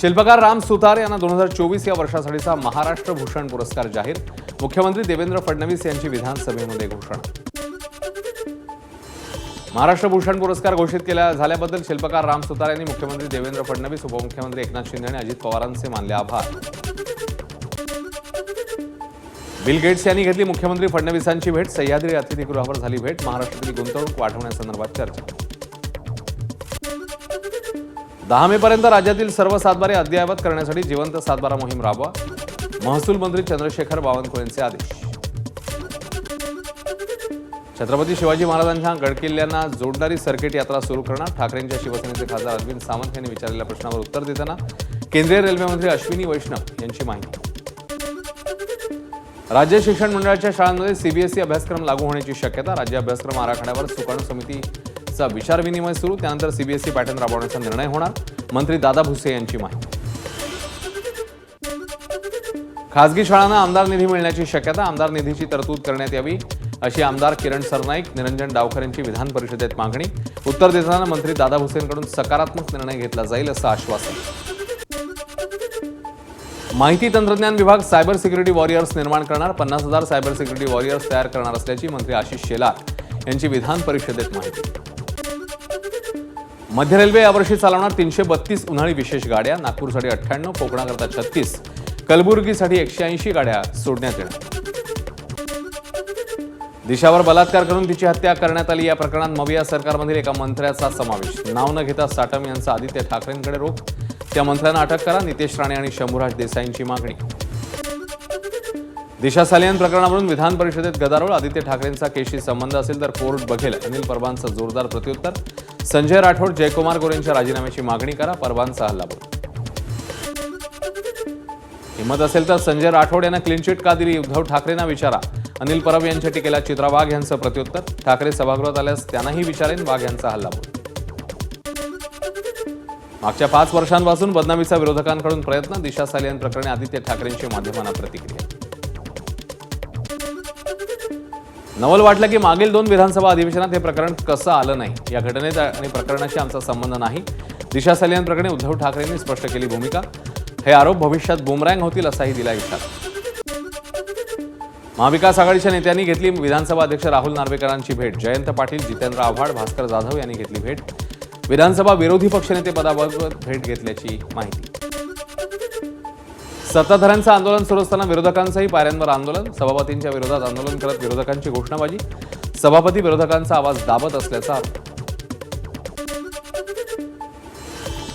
शिल्पकार राम सुतार यांना 2024 या वर्षासाठीचा महाराष्ट्र भूषण पुरस्कार जाहीर. मुख्यमंत्री देवेंद्र फडणवीस यांची विधानसभेमध्ये घोषणा. महाराष्ट्र भूषण पुरस्कार घोषित झाल्याबद्दल शिल्पकार राम सुतार यांनी मुख्यमंत्री देवेंद्र फडणवीस, उपमुख्यमंत्री एकनाथ शिंदे आणि अजित पवारांचे मानले आभार. बिल गेट्स यांनी घेतली मुख्यमंत्री फडणवीसांची भेट. सह्याद्री अतिथीगृहावर झाली भेट. महाराष्ट्रातील गुंतवणूक वाढवण्यासंदर्भात चर्चा. 10 मे पर्यंत राज्यातील सर्व सातबारे अद्ययावत करण्यासाठी जिवंत सातबारा मोहीम राबवा. महसूल मंत्री चंद्रशेखर बावनकुळेंचे आदेश. छत्रपती शिवाजी महाराजांच्या गडकिल्ल्यांना जोडणारी सर्किट यात्रा सुरू करणार. ठाकरेंच्या शिवसेनेचे खासदार अरविंद सावंत यांनी विचारलेल्या प्रश्नावर उत्तर देताना केंद्रीय रेल्वे मंत्री अश्विनी वैष्णव यांची माहिती. राज्य शिक्षण मंडळाच्या शाळांमध्ये सीबीएसई अभ्यासक्रम लागू होण्याची शक्यता. राज्य अभ्यासक्रम आराखड्यावर सुकाणू समितीचा विचारविनिमय सुरू. त्यानंतर सीबीएसई पॅटर्न राबवण्याचा निर्णय होणार. मंत्री दादा भुसे यांची माहिती. खासगी शाळांना आमदार निधी मिळण्याची शक्यता. आमदार निधीची तरतूद करण्यात यावी अशी आमदार किरण सरनाईक, निरंजन डावकर यांची विधान परिषदेत मागणी. उत्तर देताना मंत्री दादा भुसेंकडून सकारात्मक निर्णय घेतला जाईल असं आश्वासन. माहिती तंत्रज्ञान विभाग सायबर सिक्युरिटी वॉरियर्स निर्माण करणार. 50,000 सायबर सिक्युरिटी वॉरियर्स तयार करणार असल्याची मंत्री आशिष शेलार यांची विधान परिषदेत माहिती. मध्य रेल्वे यावर्षी चालवणार 332 उन्हाळी विशेष गाड्या. नागपूरसाठी 98, कोकणाकरता 36, कलबुर्गीसाठी 180 गाड्या सोडण्यात येणार. दिशावर बलात्कार करून तिची हत्या करण्यात आली. या प्रकरणात मविया सरकारमधील एका मंत्र्याचा समावेश. नाव न घेता साटम यांचा आदित्य ठाकरेंकडे रोख. त्या मंत्र्यांना अटक करा. नितेश राणे आणि शंभूराज देसाईंची मागणी. दिशा सालियन प्रकरणावरून विधान परिषदेत गदारोळ. आदित्य ठाकरेंचा केसशी संबंध असेल तर कोर्ट बघेल. अनिल परबांचं जोरदार प्रत्युत्तर. संजय राठोड, जयकुमार गोरेंच्या राजीनाम्याची मागणी करा. परबांचा हल्लाबोल. हिंमत असेल तर संजय राठोड यांना क्लीन चिट का दिली? उद्धव ठाकरेंना विचारा. अनिल परब यांच्या टीकेला चित्रा वाघ यांचं प्रत्युत्तर. ठाकरे सभागृहात आल्यास त्यांनाही विचारेन. वाघ यांचा हल्लाबोल. मागच्या 5 वर्षांपासून बदनामीचा विरोधकांकडून प्रयत्न. दिशा सालियन प्रकरणी आदित्य ठाकरेंची माध्यमांना प्रतिक्रिया. नवल वाटलं की मागील 2 विधानसभा अधिवेशनात हे प्रकरण कसं आलं नाही. या घटनेत आणि प्रकरणाशी आमचा संबंध नाही. दिशा सालियन प्रकरणी उद्धव ठाकरेंनी स्पष्ट केली भूमिका. हे आरोप भविष्यात बुमरँग होतील असाही दिला इशारा. महाविकास आघाडीच्या नेत्यांनी घेतली विधानसभा अध्यक्ष राहुल नार्वेकरांची भेट. जयंत पाटील, जितेंद्र आव्हाड, भास्कर जाधव यांनी घेतली भेट. विधानसभा विरोधी पक्षनेते पदाबाबत भेट घेतल्याची माहिती. सत्ताधाऱ्यांचं आंदोलन सुरू असताना विरोधकांचंही पायऱ्यांवर आंदोलन. सभापतींच्या विरोधात आंदोलन करत विरोधकांची घोषणाबाजी. सभापती विरोधकांचा आवाज दाबत असल्याचा आरोप.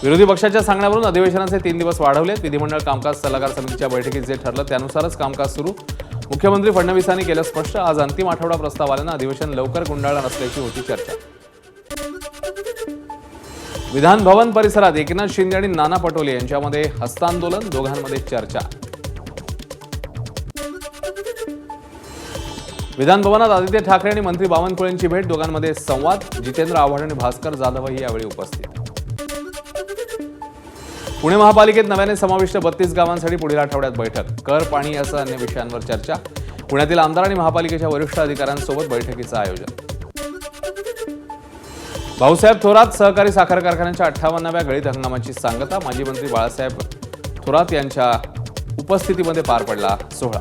विरोधी पक्षाच्या सांगण्यावरून अधिवेशनाचे 3 दिवस वाढवलेत. विधिमंडळ कामकाज सल्लागार समितीच्या बैठकीत जे ठरलं त्यानुसारच कामकाज सुरू. मुख्यमंत्री फडणवीसांनी केलं स्पष्ट. आज अंतिम आठवडा प्रस्ताव आल्यानं अधिवेशन लवकर गुंडाळणार असल्याची होती चर्चा. विधान भवन परिसरात एकनाथ शिंदे आणि नाना पटोले यांच्यामध्ये हस्तांदोलन. दोघांमध्ये चर्चा. विधान भवनात आदित्य ठाकरे आणि मंत्री बावनकुळेंची भेट. दोघांमध्ये संवाद. जितेंद्र आव्हाड आणि भास्कर जाधवही यावेळी उपस्थित. पुणे महापालिकेत नव्याने समाविष्ट 32 गावांसाठी पुढील आठवड्यात बैठक. कर, पाणी यासह अन्य विषयांवर चर्चा. पुण्यातील आमदार आणि महापालिकेच्या वरिष्ठ अधिकाऱ्यांसोबत बैठकीचं आयोजन. भाऊसाहेब थोरात सहकारी साखर कारखान्याच्या 58व्या गळीत हंगामाची सांगता. माजी मंत्री बाळासाहेब थोरात यांच्या उपस्थितीमध्ये पार पडला सोहळा.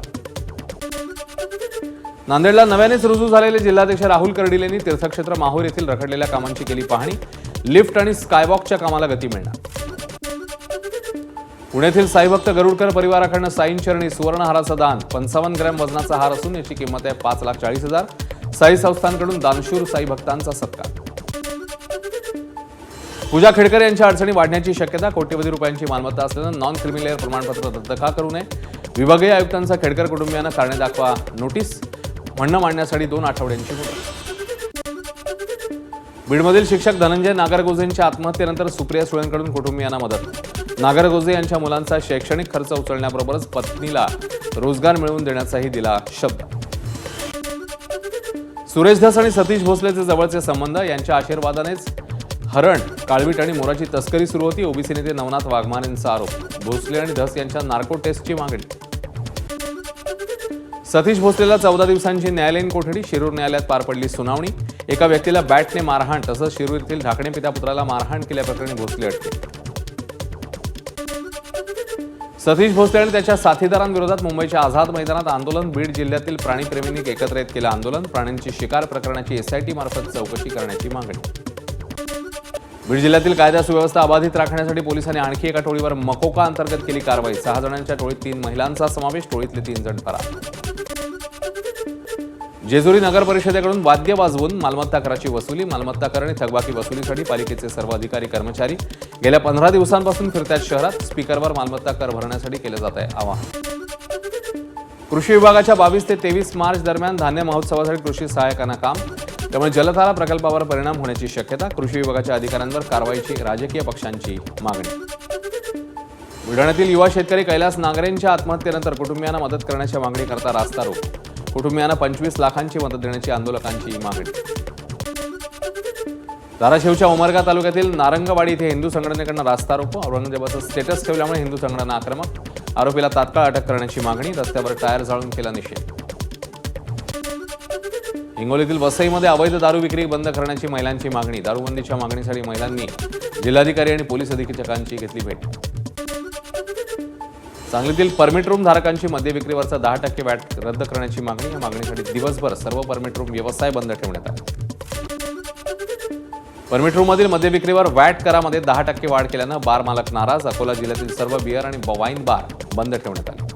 नांदेडला नव्यानेच रुजू झालेले जिल्हाध्यक्ष राहुल कर्डिलेंनी तीर्थक्षेत्र माहूर येथील रखडलेल्या कामांची केली पाहणी. लिफ्ट आणि स्कायवॉकच्या कामाला गती मिळणार. पुण्यातील साईभक्त गरुडकर परिवाराकडून साईंचरणी सुवर्णहाराचं दान. 55 ग्रॅम वजनाचा हार असून याची किंमत आहे 5,40,000. साई संस्थांकडून दानशूर साई भक्तांचा सत्कार. पूजा खेडकर यांच्या अडचणी वाढण्याची शक्यता. कोट्यवधी रुपयांची मालमत्ता असल्यानं नॉन क्रिमिलेअर प्रमाणपत्र रद्द का करू नये? विभागीय आयुक्तांचा खेडकर कुटुंबियांना कारणे दाखवा नोटीस. म्हणणं मांडण्यासाठी 2 आठवड्यांची मुदत. बीडमधील शिक्षक धनंजय नागरगोजेंच्या आत्महत्येनंतर सुप्रिया सुळेंकडून कुटुंबियांना मदत. नागरगोजे यांच्या मुलांचा शैक्षणिक खर्च उचलण्याबरोबरच पत्नीला रोजगार मिळवून देण्याचाही दिला शब्द. सुरेश धस आणि सतीश भोसलेचे जवळचे संबंध. यांच्या आशीर्वादानेच हरण, काळवीट आणि मोराची तस्करी सुरू होती. ओबीसी नेते नवनाथ वाघमारेंचा आरोप. भोसले आणि धस यांच्या नार्को टेस्टची मागणी. सतीश भोसलेला 14 दिवसांची न्यायालयीन कोठडी. शिरूर न्यायालयात पार पडली सुनावणी. एका व्यक्तीला बॅटने मारहाण तसंच शिरूर येथील ढाकणे पिता पुत्राला मारहाण केल्याप्रकरणी भोसले अटकेत. सतीश भोसले आणि त्याच्या साथीदारांविरोधात मुंबईच्या आझाद मैदानात आंदोलन. बीड जिल्ह्यातील प्राणीप्रेमींनी एकत्रित केलं आंदोलन. प्राण्यांची शिकार प्रकरणाची SIT मार्फत चौकशी करण्याची मागणी. बीड जिल्ह्यातील कायदा सुव्यवस्था अबाधित राखण्यासाठी पोलिसांनी आणखी एका टोळीवर मकोका अंतर्गत केली कारवाई. 6 जणांच्या टोळीत 3 महिलांचा समावेश. टोळीतले 3 जण फरार. जेजुरी नगर परिषदेकडून वाद्य वाजवून मालमत्ता कराची वसुली. मालमत्ता कर आणि थकबाकी वसुलीसाठी पालिकेचे सर्व अधिकारी कर्मचारी गेल्या 15 दिवसांपासून फिरतात शहरात. स्पीकरवर मालमत्ता कर भरण्यासाठी केलं जात आहे आवाहन. कृषी विभागाच्या 22 ते 23 मार्च दरम्यान धान्य महोत्सवासाठी कृषी सहाय्यकांना काम. त्यामुळे जलधारा प्रकल्पावर परिणाम होण्याची शक्यता. कृषी विभागाच्या अधिकाऱ्यांवर कारवाईची राजकीय पक्षांची मागणी. बुलढाण्यातील युवा शेतकरी कैलास नांगरेंच्या आत्महत्येनंतर कुटुंबियांना मदत करण्याच्या मागणीकरता रास्ता रोको. कुटुंबियांना 25 लाखांची मदत देण्याची आंदोलकांची मागणी. धाराशिवच्या उमरगा तालुक्यातील नारंगवाडी इथे हिंदू संघटनेकडून रास्ता रोको. औरंगजेबाचं स्टेटस ठेवल्यामुळे हिंदू संघटना आक्रमक. आरोपीला तात्काळ अटक करण्याची मागणी. रस्त्यावर टायर जाळून केला निषेध. हिंगोलीतील वसईमध्ये अवैध दारू विक्री बंद करण्याची महिलांची मागणी. दारूबंदीच्या मागणीसाठी महिलांनी जिल्हाधिकारी आणि पोलीस अधीक्षकांची घेतली भेट. सांगलीतील परमिट रूम धारकांची मद्य विक्रीवरचा 10% वॅट रद्द करण्याची मागणी. या मागणीसाठी दिवसभर सर्व परमिट रूम व्यवसाय बंद ठेवण्यात आले. परमिट रूममधील मद्य विक्रीवर वॅट करामध्ये 10% वाढ केल्यानं बार मालक नाराज. अकोला जिल्ह्यातील सर्व बियर आणि वाईन बार बंद ठेवण्यात आले.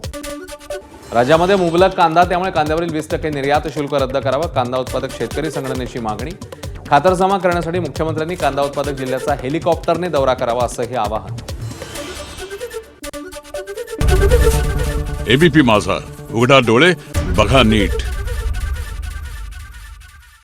राज्यामध्ये मुबलक कांदा, त्यामुळे कांद्यावरील 20% निर्यात शुल्क रद्द करावं. कांदा उत्पादक शेतकरी संघटनेची मागणी. खातरजमा करण्यासाठी मुख्यमंत्र्यांनी कांदा उत्पादक जिल्ह्याचा हेलिकॉप्टरने दौरा करावा असंही आवाहन. ABP माझा, उघडा डोळे बघा नीट.